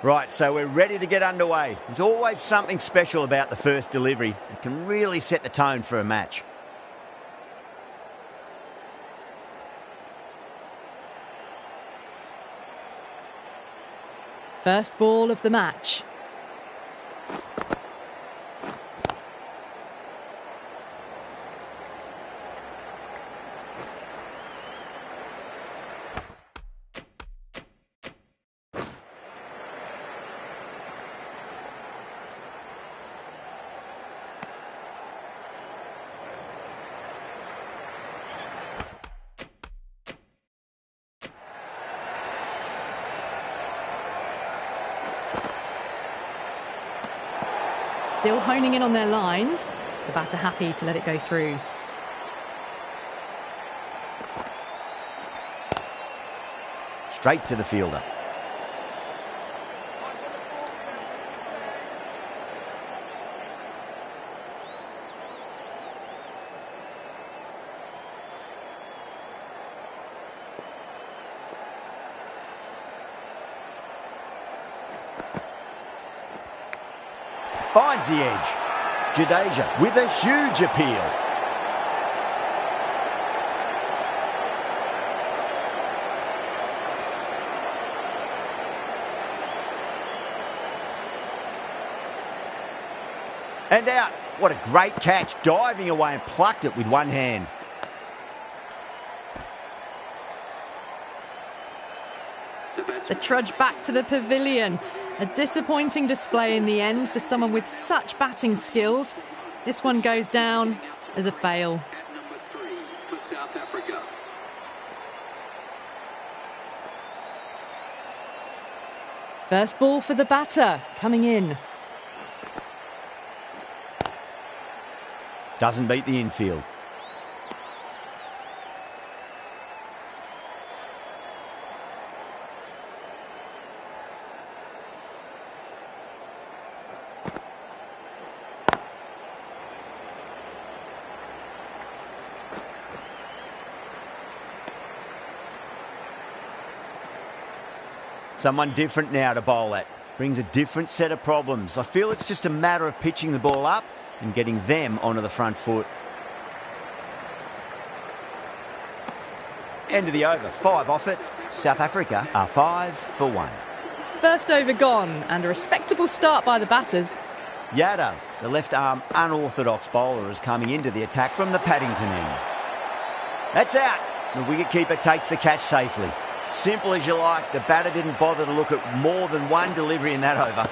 Right, so we're ready to get underway. There's always something special about the first delivery. It can really set the tone for a match. First ball of the match. Still honing in on their lines. The batter happy to let it go through. Straight to the fielder. Finds the edge. Jadeja with a huge appeal. And out. What a great catch, diving away and plucked it with one hand. The trudge back to the pavilion. A disappointing display in the end for someone with such batting skills. This one goes down as a fail. First ball for the batter, coming in. Doesn't beat the infield. Someone different now to bowl at. Brings a different set of problems. I feel it's just a matter of pitching the ball up and getting them onto the front foot. End of the over. 5 off it. South Africa are 5 for 1. First over gone and a respectable start by the batters. Yadav, the left-arm unorthodox bowler, is coming into the attack from the Paddington end. That's out. The wicketkeeper takes the catch safely. Simple as you like. The batter didn't bother to look at more than one delivery in that over.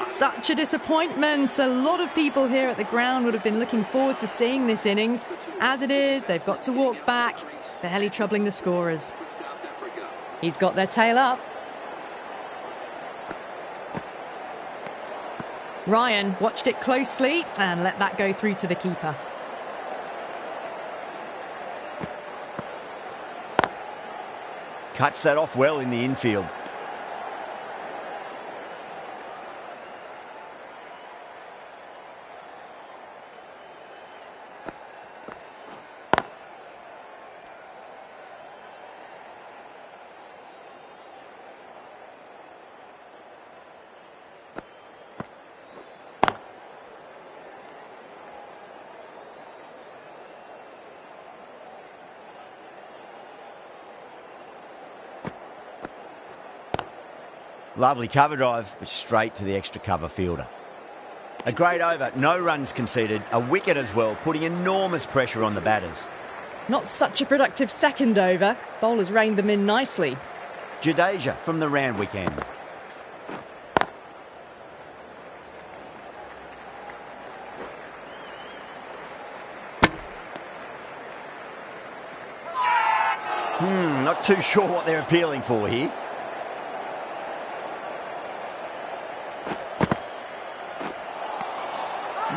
Such a disappointment. A lot of people here at the ground would have been looking forward to seeing this innings. As it is, they've got to walk back, barely troubling the scorers. He's got their tail up. Ryan watched it closely and let that go through to the keeper. Cuts that off well in the infield. Lovely cover drive, but straight to the extra cover fielder. A great over, no runs conceded, a wicket as well, putting enormous pressure on the batters. Not such a productive second over. Bowlers reined them in nicely. Jadeja from the Randwick end. Not too sure what they're appealing for here.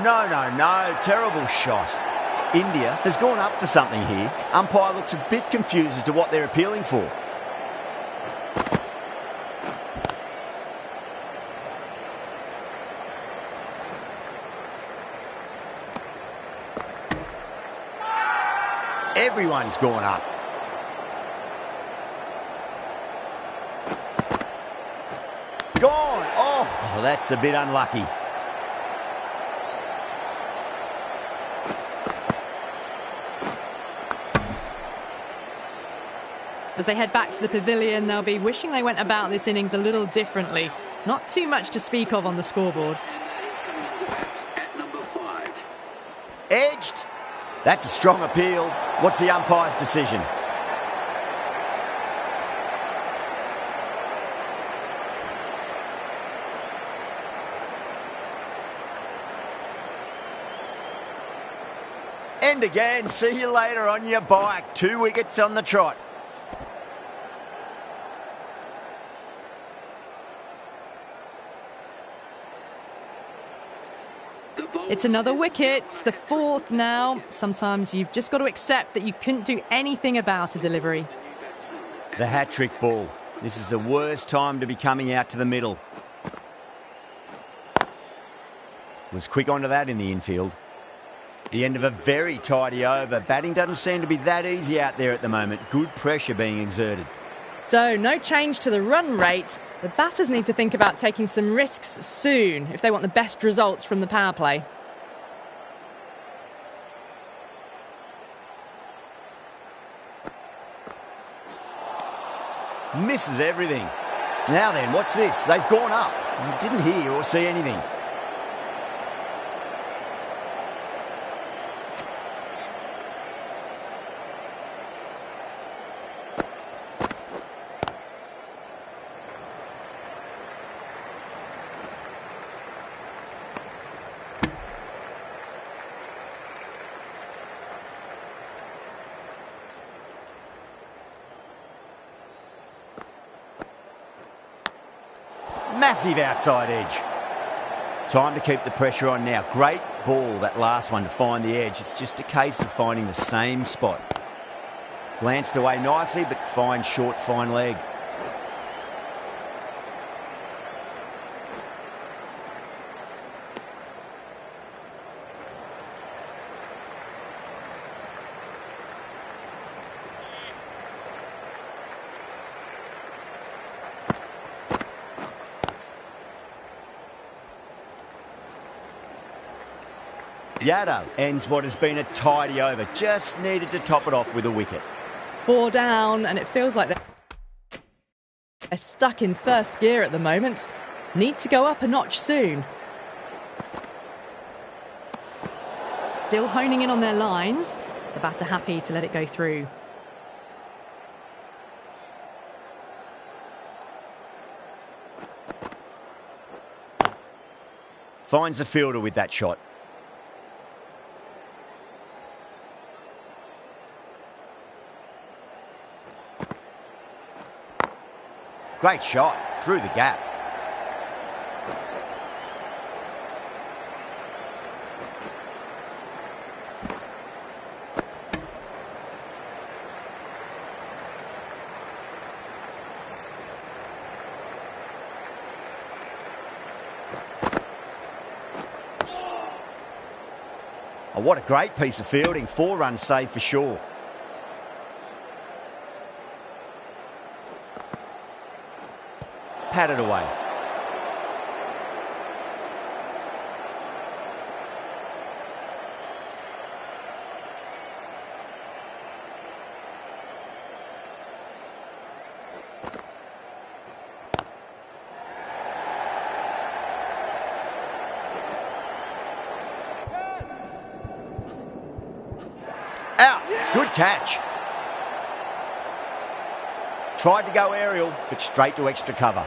No, terrible shot. India has gone up for something here. Umpire looks a bit confused as to what they're appealing for. Everyone's gone up. Gone! Oh, that's a bit unlucky. As they head back to the pavilion, they'll be wishing they went about this innings a little differently. Not too much to speak of on the scoreboard. Edged. That's a strong appeal. What's the umpire's decision? End again. See you later on your bike. 2 wickets on the trot. It's another wicket, the 4th now. Sometimes you've just got to accept that you couldn't do anything about a delivery. The hat-trick ball. This is the worst time to be coming out to the middle. Was quick onto that in the infield. The end of a very tidy over. Batting doesn't seem to be that easy out there at the moment. Good pressure being exerted. So, no change to the run rate. The batters need to think about taking some risks soon if they want the best results from the power play. Misses everything. Now then, what's this? They've gone up. Didn't hear or see anything. Massive outside edge. Time to keep the pressure on now. Great ball, that last one, to find the edge. It's just a case of finding the same spot. Glanced away nicely, but fine short, fine leg. Yadav ends what has been a tidy over. Just needed to top it off with a wicket. 4 down, and it feels like they're stuck in first gear at the moment. Need to go up a notch soon. Still honing in on their lines. The batter happy to let it go through. Finds the fielder with that shot. Great shot, through the gap. Oh, what a great piece of fielding. 4 runs saved for sure. Patted away. Out. Good catch. Tried to go aerial, but straight to extra cover.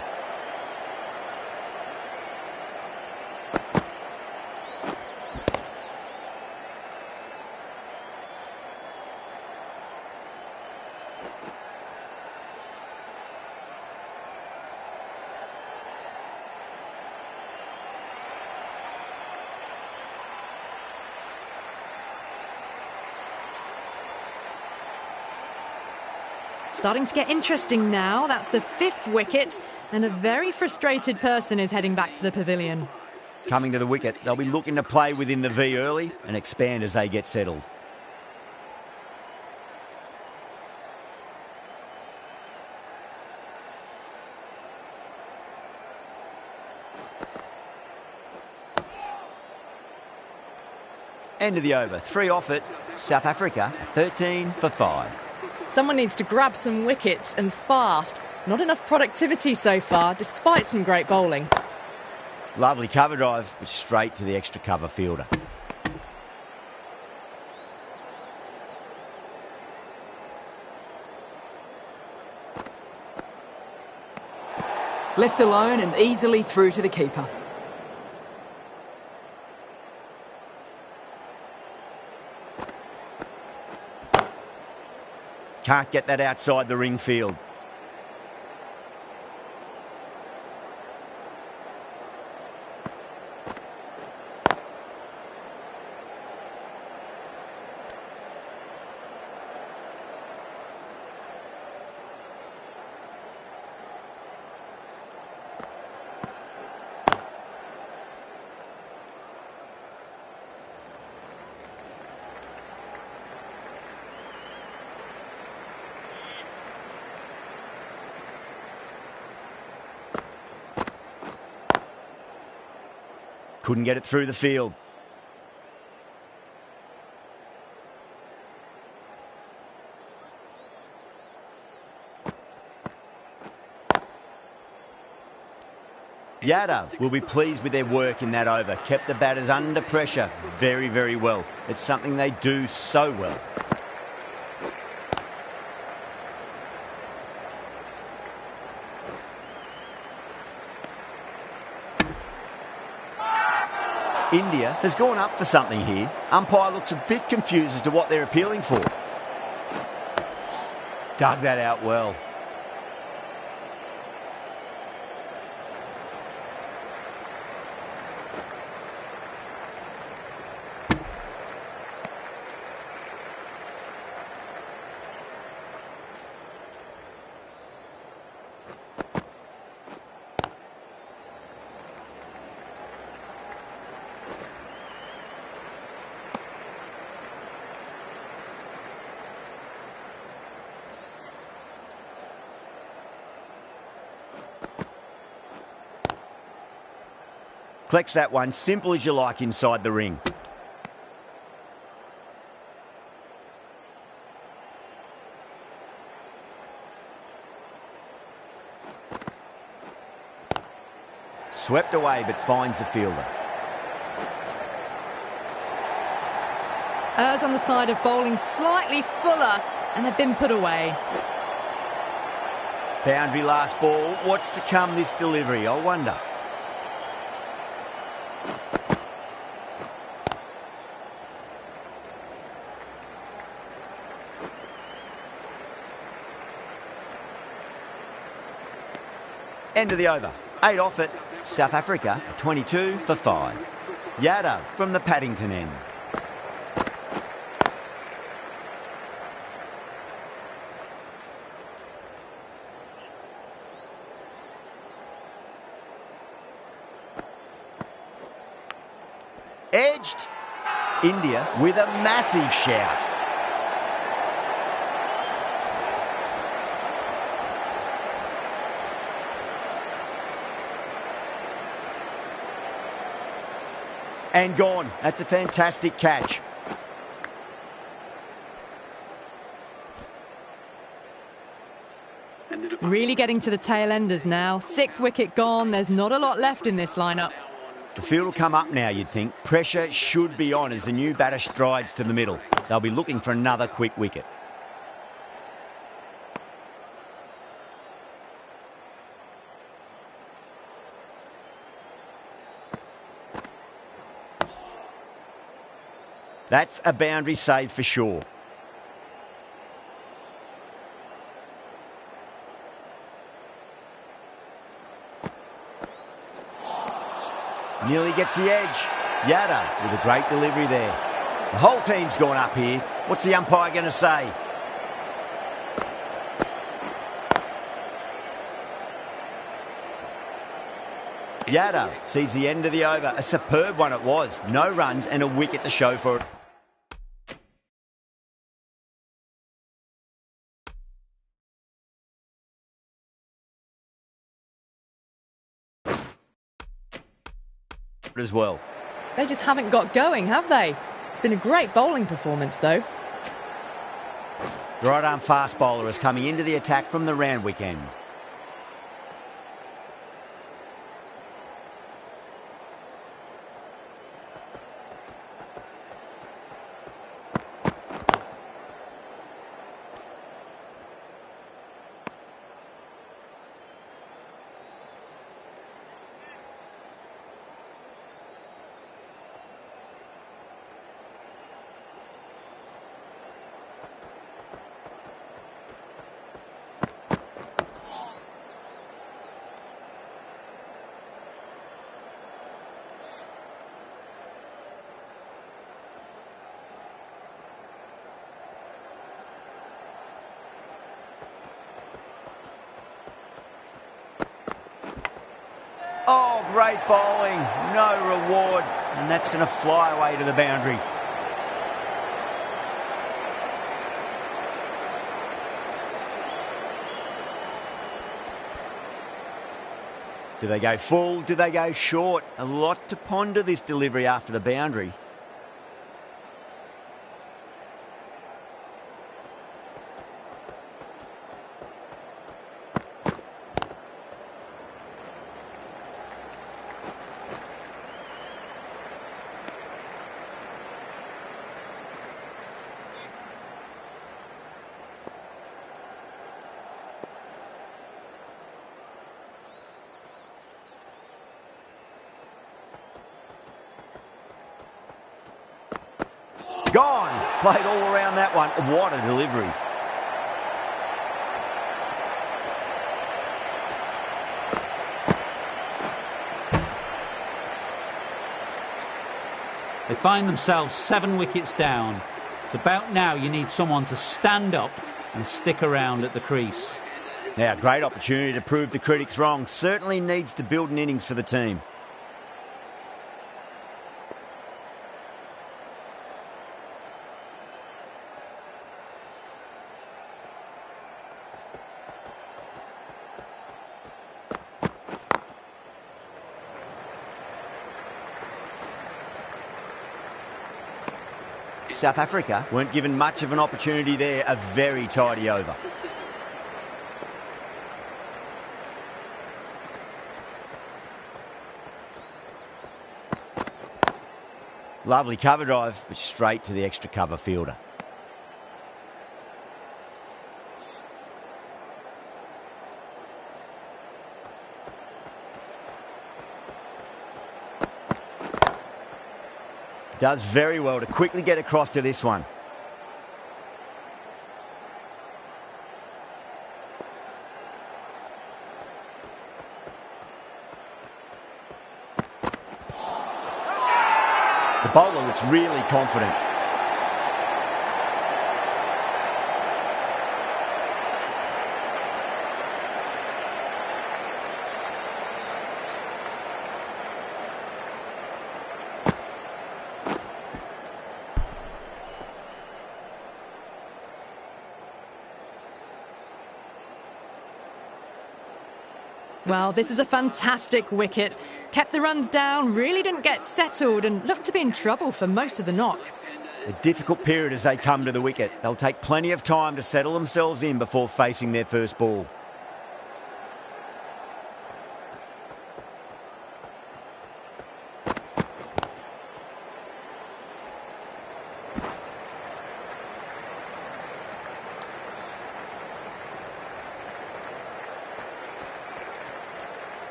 Starting to get interesting now. That's the 5th wicket, and a very frustrated person is heading back to the pavilion. Coming to the wicket, they'll be looking to play within the V early and expand as they get settled. End of the over. 3 off it. South Africa, 13 for 5. Someone needs to grab some wickets and fast. Not enough productivity so far, despite some great bowling. Lovely cover drive, but straight to the extra cover fielder. Left alone and easily through to the keeper. Can't get that outside the ring field. Couldn't get it through the field. Yadav will be pleased with their work in that over. Kept the batters under pressure very, very well. It's something they do so well. India has gone up for something here. Umpire looks a bit confused as to what they're appealing for. Dug that out well. Collects that one, simple as you like inside the ring. Swept away but finds the fielder. Errs on the side of bowling slightly fuller, and they've been put away. Boundary last ball. What's to come this delivery, I wonder. End of the over. 8 off it. South Africa, 22 for 5. Yadav from the Paddington end. Edged. India with a massive shout. And gone. That's a fantastic catch. Really getting to the tail enders now. 6th wicket gone. There's not a lot left in this lineup. The field will come up now, you'd think. Pressure should be on as the new batter strides to the middle. They'll be looking for another quick wicket. That's a boundary save for sure. Nearly gets the edge. Yadav with a great delivery there. The whole team's gone up here. What's the umpire going to say? Yadav sees the end of the over. A superb one it was. No runs and a wicket to show for it. As well. They just haven't got going, have they? been a great bowling performance, though. The right-arm fast bowler is coming into the attack from the Randwick end. Oh, great bowling. No reward. And that's going to fly away to the boundary. Do they go full? Do they go short? A lot to ponder this delivery after the boundary. Gone. Played all around that one. What a delivery. They find themselves 7 wickets down. It's about now you need someone to stand up and stick around at the crease. Now, great opportunity to prove the critics wrong. Certainly needs to build an innings for the team. South Africa weren't given much of an opportunity there. A very tidy over. Lovely cover drive, but straight to the extra cover fielder. Does very well to quickly get across to this one. The bowler looks really confident. Well, this is a fantastic wicket. Kept the runs down, really didn't get settled and looked to be in trouble for most of the knock. A difficult period as they come to the wicket. They'll take plenty of time to settle themselves in before facing their first ball.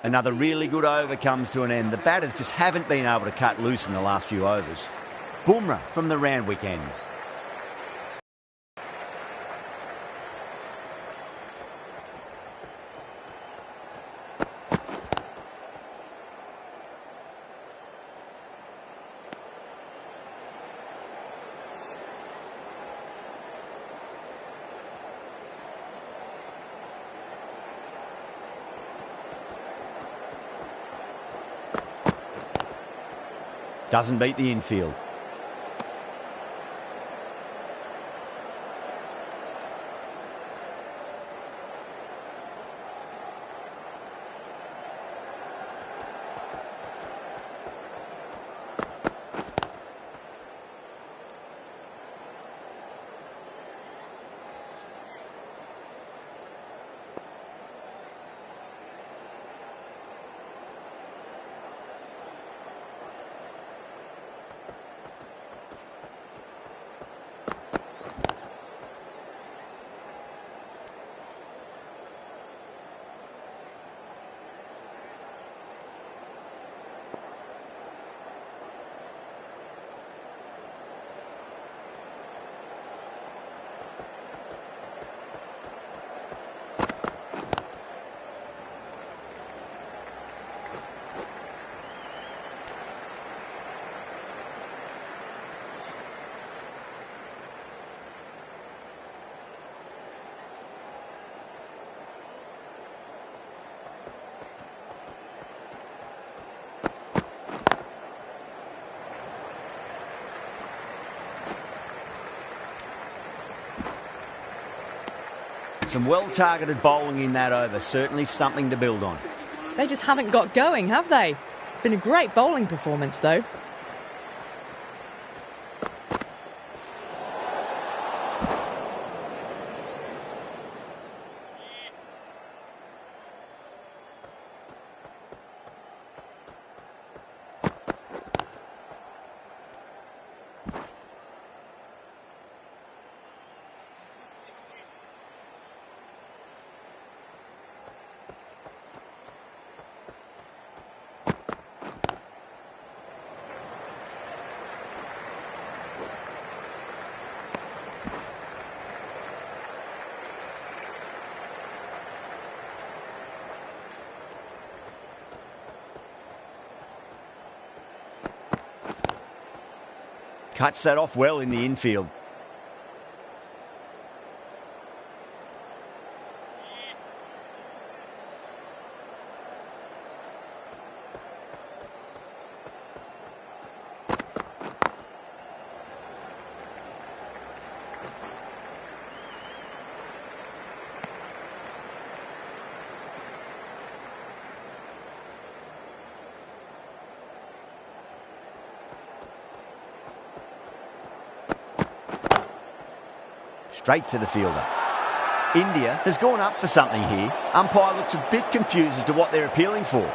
Another really good over comes to an end. The batters just haven't been able to cut loose in the last few overs. Bumrah from the Randwick end. Doesn't beat the infield. Some well-targeted bowling in that over. Certainly something to build on. They just haven't got going, have they? It's been a great bowling performance, though. Cuts that off well in the infield. Straight to the fielder. India has gone up for something here. Umpire looks a bit confused as to what they're appealing for.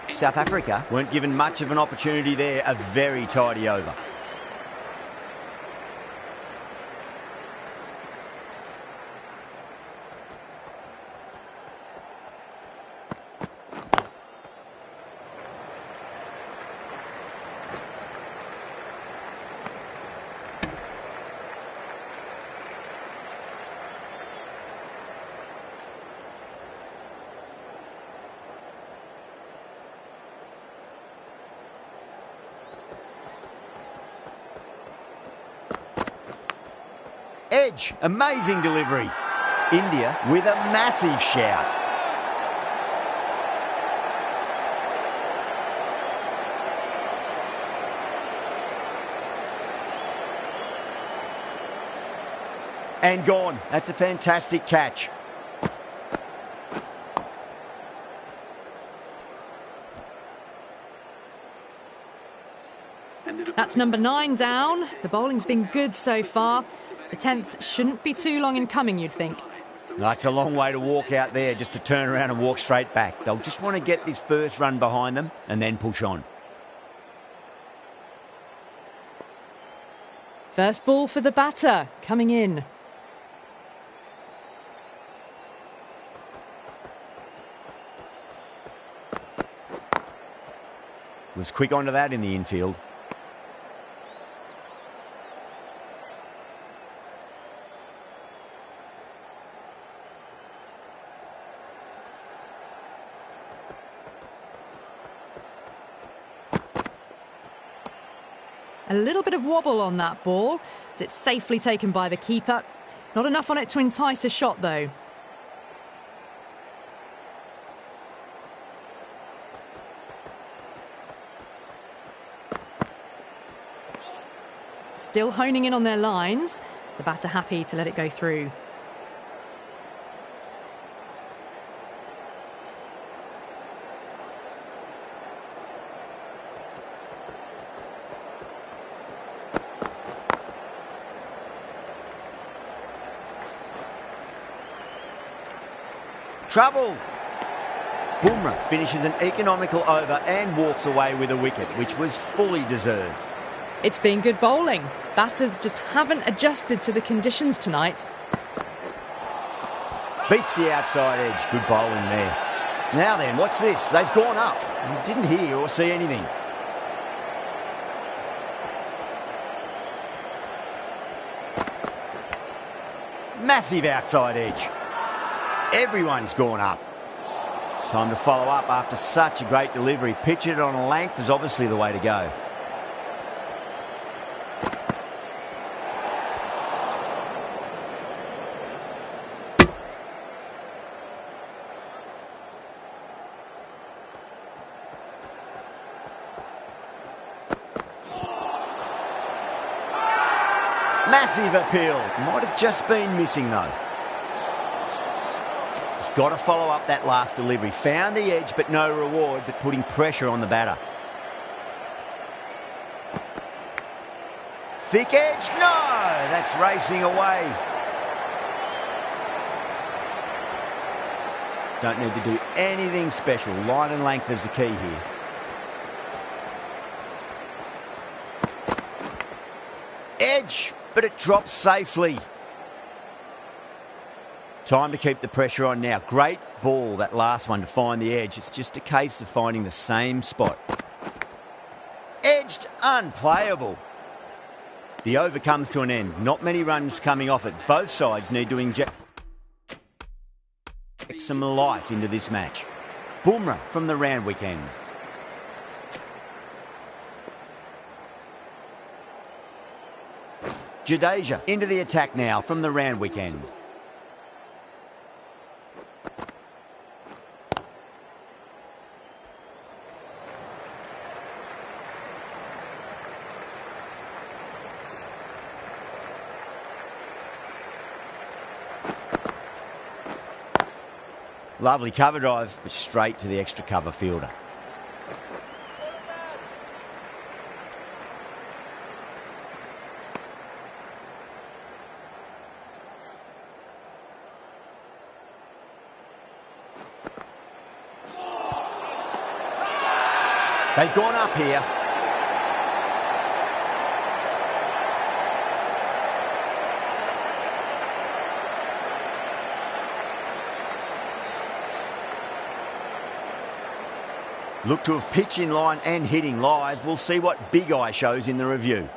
South Africa weren't given much of an opportunity there. A very tidy over. Edge, amazing delivery. India with a massive shout. And gone. That's a fantastic catch. That's number 9 down. The bowling's been good so far. The 10th shouldn't be too long in coming, you'd think. That's a long way to walk out there just to turn around and walk straight back. They'll just want to get this first run behind them and then push on. First ball for the batter, coming in. Was quick onto that in the infield. A little bit of wobble on that ball. It's safely taken by the keeper. Not enough on it to entice a shot, though. Still honing in on their lines. The batter happy to let it go through. Trouble! Bumrah finishes an economical over and walks away with a wicket, which was fully deserved. It's been good bowling. Batters just haven't adjusted to the conditions tonight. Beats the outside edge. Good bowling there. Now then, what's this? They've gone up. Didn't hear or see anything. Massive outside edge. Everyone's gone up. Time to follow up after such a great delivery. Pitch it on a length is obviously the way to go. Massive appeal. Might have just been missing though. Just got to follow up that last delivery. Found the edge but no reward, but putting pressure on the batter. Thick edge? No! That's racing away. Don't need to do anything special. Line and length is the key here. Edge, but it drops safely. Time to keep the pressure on now. Great ball, that last one, to find the edge. It's just a case of finding the same spot. Edged, unplayable. The over comes to an end. Not many runs coming off it. Both sides need to inject some life into this match. Bumrah from the Randwick end. Jadeja into the attack now from the Randwick end. Lovely cover drive, but straight to the extra cover fielder. They've gone up here. Look to have pitch in line and hitting live. We'll see what Big Eye shows in the review.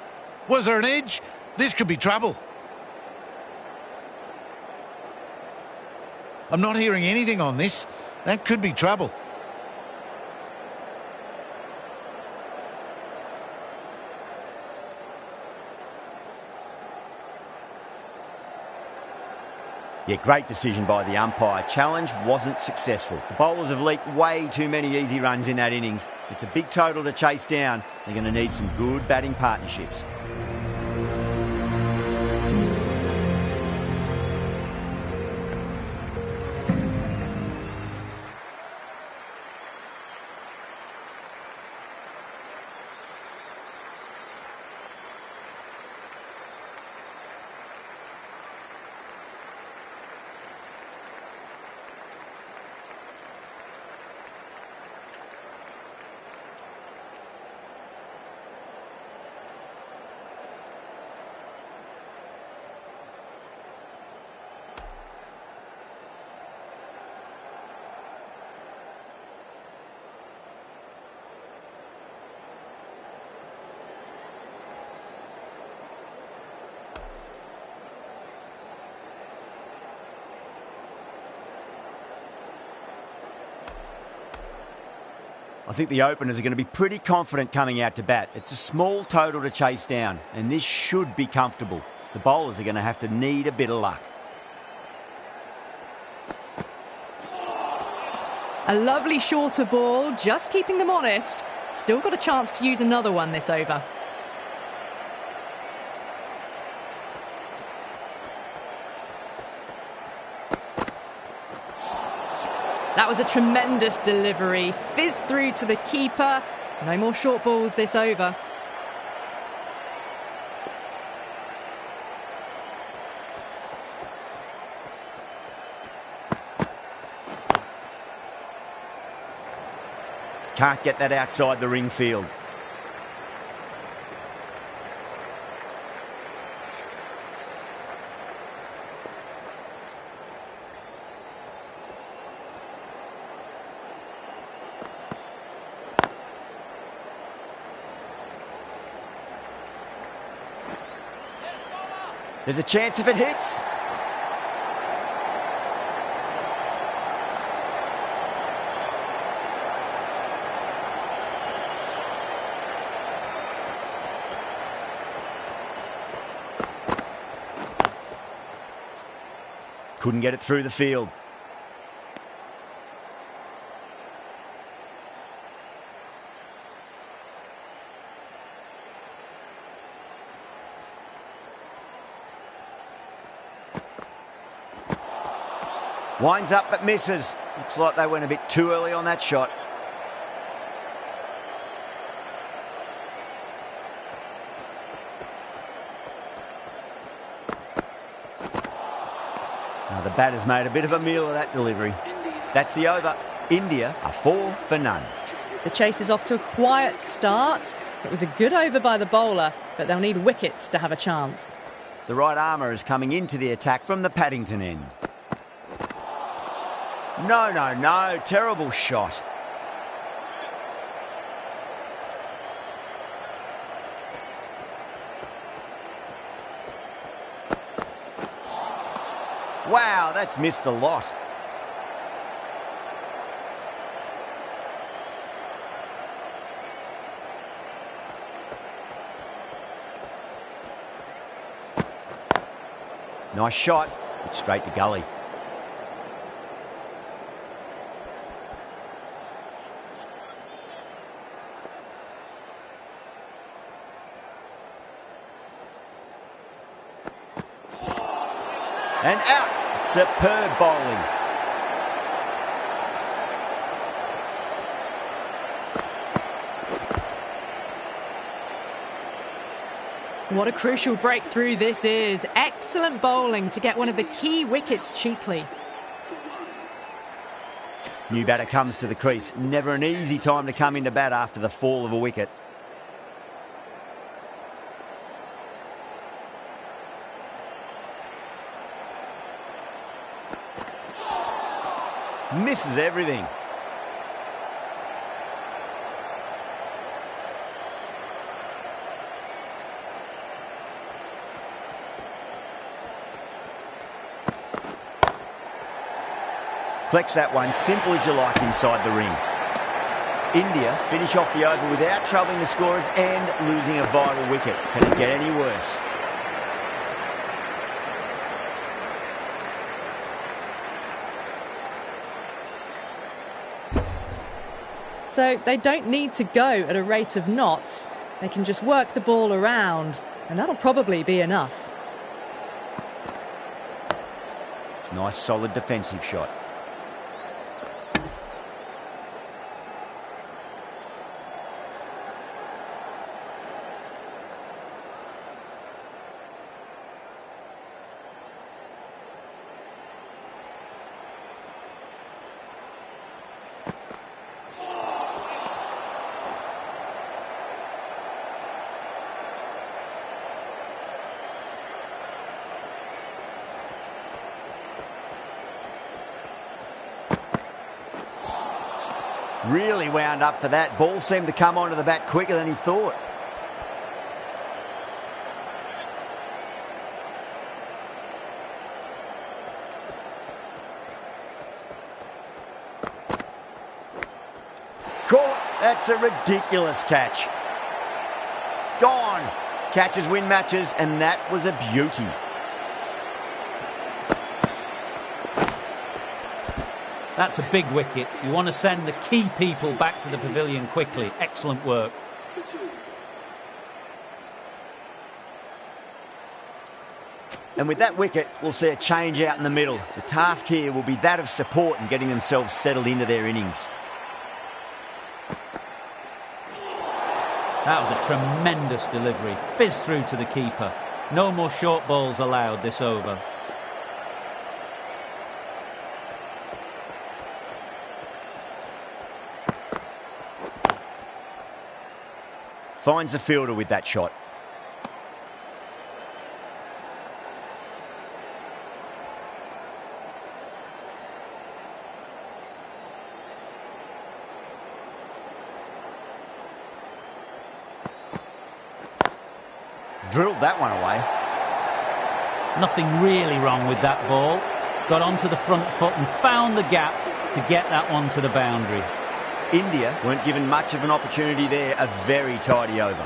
Was there an edge? This could be trouble. I'm not hearing anything on this. That could be trouble. Yeah, great decision by the umpire. Challenge wasn't successful. The bowlers have leaked way too many easy runs in that innings. It's a big total to chase down. They're going to need some good batting partnerships. I think the openers are going to be pretty confident coming out to bat. It's a small total to chase down, and this should be comfortable. The bowlers are going to have to need a bit of luck. A lovely shorter ball, just keeping them honest. Still got a chance to use another one this over. That was a tremendous delivery. Fizzed through to the keeper. No more short balls this over. Can't get that outside the ring field. There's a chance if it hits. Couldn't get it through the field. Winds up but misses. Looks like they went a bit too early on that shot. Now the batter's made a bit of a meal of that delivery. That's the over. India are 4 for none. The chase is off to a quiet start. It was a good over by the bowler, but they'll need wickets to have a chance. The right armour is coming into the attack from the Paddington end. No. Terrible shot. Wow, that's missed a lot. Nice shot, but straight to gully. And out. Superb bowling. What a crucial breakthrough this is. Excellent bowling to get one of the key wickets cheaply. New batter comes to the crease. Never an easy time to come into bat after the fall of a wicket. Misses everything. Collects that one, simple as you like, inside the ring. India finish off the over without troubling the scorers and losing a vital wicket. Can it get any worse? So they don't need to go at a rate of knots. They can just work the ball around, and that'll probably be enough. Nice solid defensive shot. Really wound up for that. Ball seemed to come onto the bat quicker than he thought. Caught. That's a ridiculous catch. Gone. Catches win matches, and that was a beauty. That's a big wicket. You want to send the key people back to the pavilion quickly. Excellent work. And with that wicket, we'll see a change out in the middle. The task here will be that of support and getting themselves settled into their innings. That was a tremendous delivery. Fizzed through to the keeper. No more short balls allowed this over. Finds the fielder with that shot. Drilled that one away. Nothing really wrong with that ball. Got onto the front foot and found the gap to get that one to the boundary. India weren't given much of an opportunity there. A very tidy over.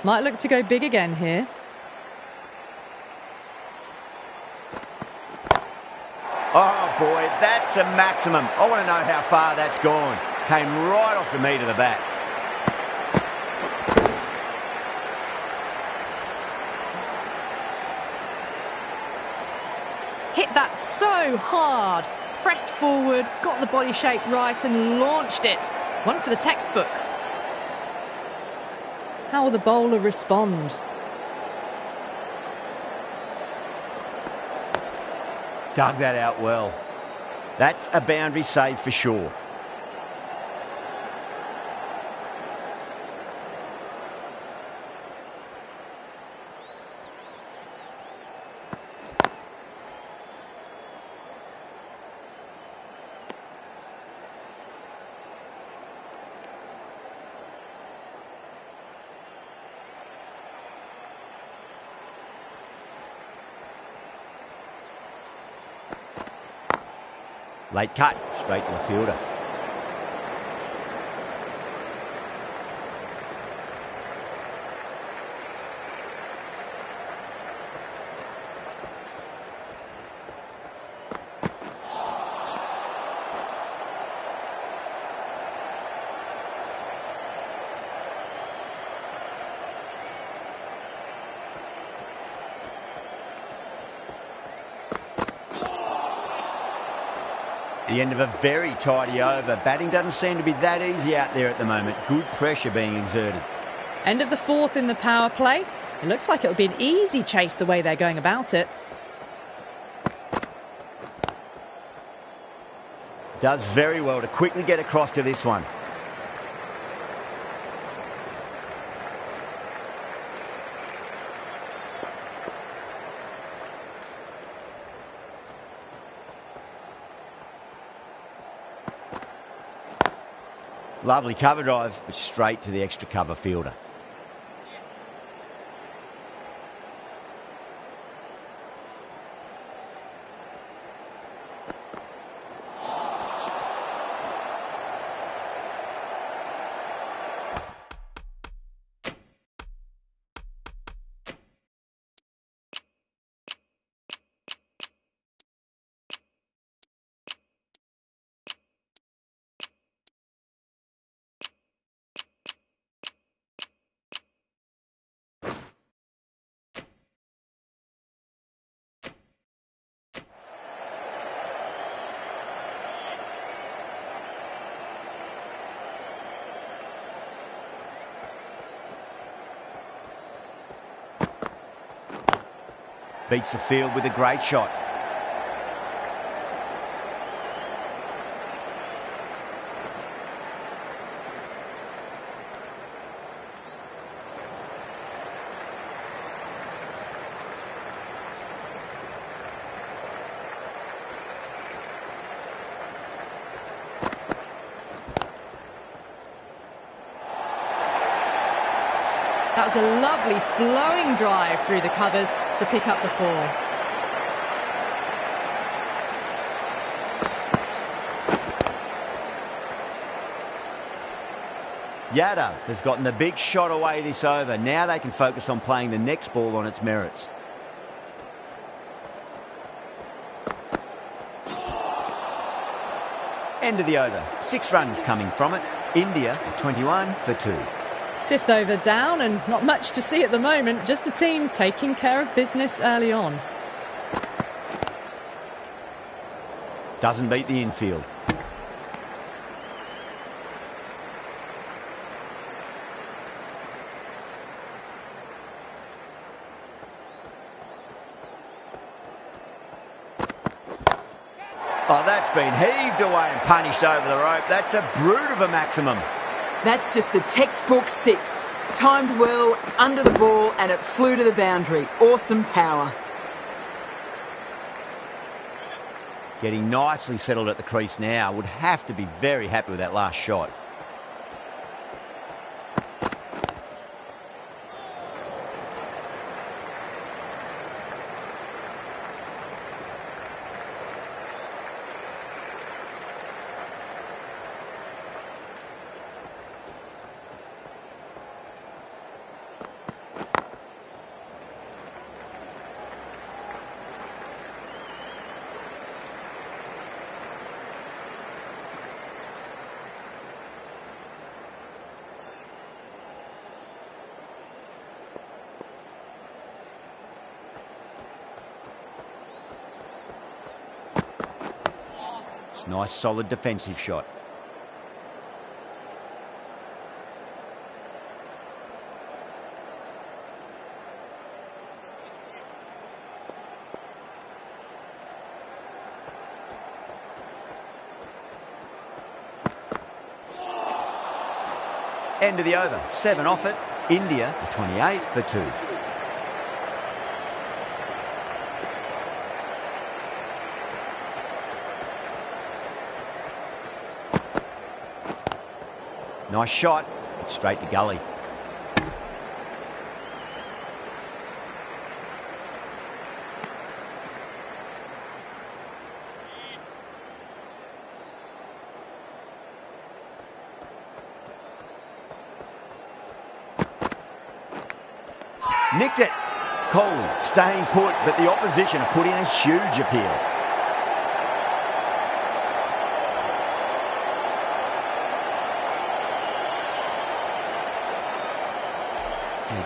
Might look to go big again here. Oh boy, that's a maximum. I want to know how far that's gone. Came right off the meat of the bat. Hit that so hard. Pressed forward, got the body shape right and launched it. One for the textbook. How will the bowler respond? Dug that out well. That's a boundary save for sure. Late cut, straight to the fielder. The end of a very tidy over. Batting doesn't seem to be that easy out there at the moment. Good pressure being exerted. End of the fourth in the power play. It looks like it'll be an easy chase the way they're going about it. Does very well to quickly get across to this one. Lovely cover drive, but straight to the extra cover fielder. Beats the field with a great shot. That was a lovely flowing drive through the covers to pick up the 4. Yadav has gotten the big shot away this over. Now they can focus on playing the next ball on its merits. End of the over. 6 runs coming from it. India 21 for 2. 5th over down and not much to see at the moment. Just a team taking care of business early on. Doesn't beat the infield. Oh, that's been heaved away and punished over the rope. That's a brute of a maximum. That's just a textbook 6. Timed well, under the ball, and it flew to the boundary. Awesome power. Getting nicely settled at the crease now. Would have to be very happy with that last shot. Nice solid defensive shot. End of the over. 7 off it. India 28 for 2. Nice shot, straight to gully. Nicked it. Kohli staying put, but the opposition have put in a huge appeal.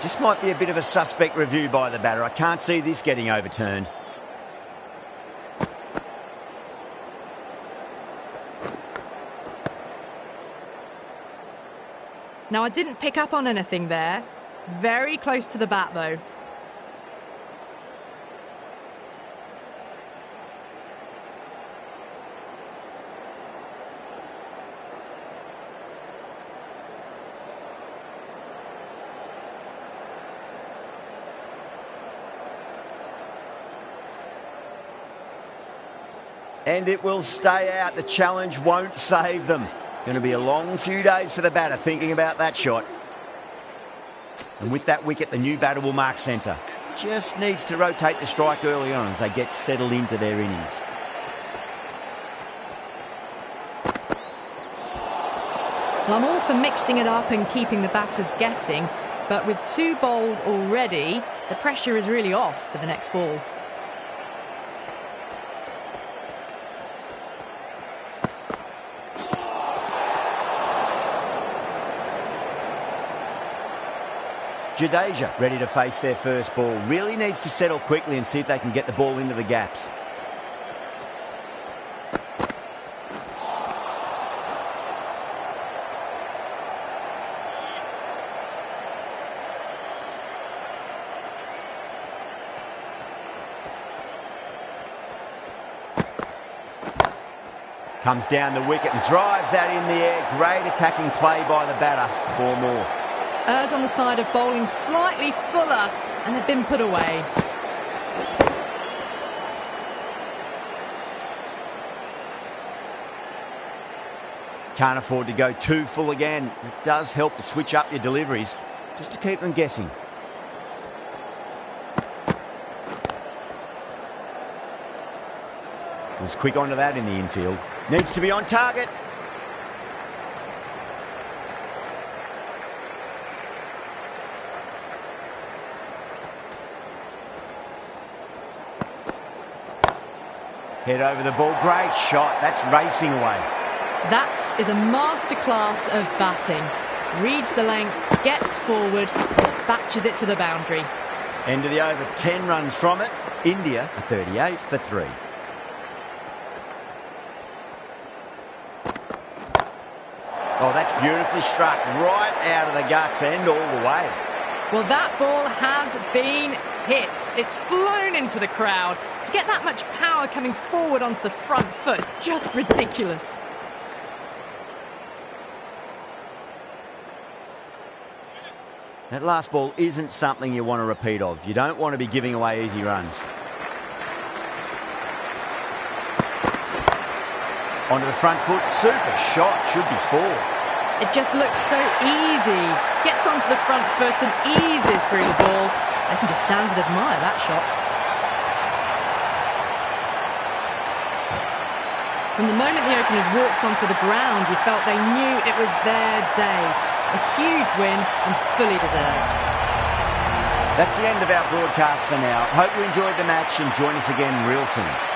Just might be a bit of a suspect review by the batter. I can't see this getting overturned. Now, I didn't pick up on anything there. Very close to the bat, though. And it will stay out. The challenge won't save them. Going to be a long few days for the batter thinking about that shot. And with that wicket, the new batter will mark centre. Just needs to rotate the strike early on as they get settled into their innings. Well, I'm all for mixing it up and keeping the batters guessing, but with 2 bowled already, the pressure is really off for the next ball. Jadeja ready to face their first ball. Really needs to settle quickly and see if they can get the ball into the gaps. Comes down the wicket and drives that in the air. Great attacking play by the batter. 4 more. Errs on the side of bowling slightly fuller, and they've been put away. Can't afford to go too full again. It does help to switch up your deliveries. just to keep them guessing. Was quick onto that in the infield. Needs to be on target. Head over the ball. Great shot. That's racing away. That is a masterclass of batting. Reads the length, gets forward, dispatches it to the boundary. End of the over, 10 runs from it. India are 38 for 3. Oh, that's beautifully struck. Right out of the guts and all the way. Well, that ball has been hit. It's flown into the crowd. To get that much power coming forward onto the front foot is just ridiculous. That last ball isn't something you want to repeat of. You don't want to be giving away easy runs. Onto the front foot. Super shot. Should be 4. It just looks so easy. Gets onto the front foot and eases through the ball. I can just stand and admire that shot. From the moment the openers walked onto the ground, you felt they knew it was their day. A huge win and fully deserved. That's the end of our broadcast for now. Hope you enjoyed the match and join us again real soon.